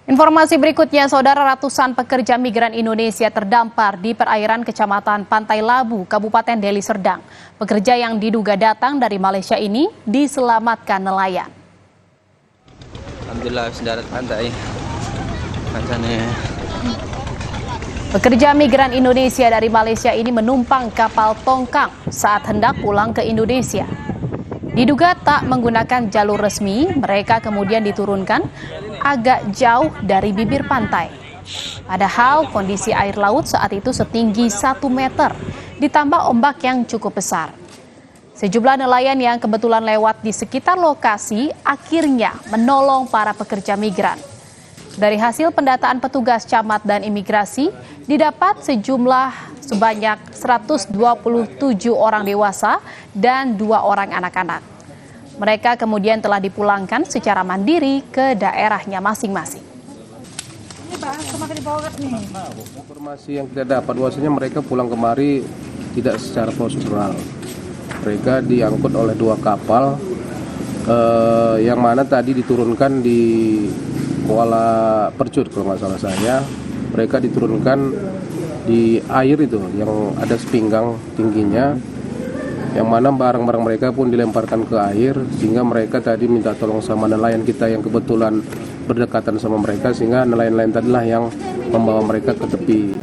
Informasi berikutnya, saudara, ratusan pekerja migran Indonesia terdampar di perairan Kecamatan Pantai Labu, Kabupaten Deli Serdang. Pekerja yang diduga datang dari Malaysia ini diselamatkan nelayan. Alhamdulillah darat pantai. Pekerja migran Indonesia dari Malaysia ini menumpang kapal tongkang saat hendak pulang ke Indonesia. Diduga tak menggunakan jalur resmi, mereka kemudian diturunkan agak jauh dari bibir pantai. Padahal kondisi air laut saat itu setinggi 1 meter, ditambah ombak yang cukup besar. Sejumlah nelayan yang kebetulan lewat di sekitar lokasi akhirnya menolong para pekerja migran. Dari hasil pendataan petugas camat dan imigrasi, didapat sebanyak 127 orang dewasa dan 2 orang anak-anak. Mereka kemudian telah dipulangkan secara mandiri ke daerahnya masing-masing. Informasi yang kita dapat bahwasanya mereka pulang kemari tidak secara prosedural. Mereka diangkut oleh 2 kapal yang mana tadi diturunkan di Kuala Percut kalau nggak salah saya. Mereka diturunkan di air itu yang ada sepinggang tingginya, yang mana barang-barang mereka pun dilemparkan ke air, sehingga mereka tadi minta tolong sama nelayan kita yang kebetulan berdekatan sama mereka, sehingga nelayan-nelayan tadilah yang membawa mereka ke tepi.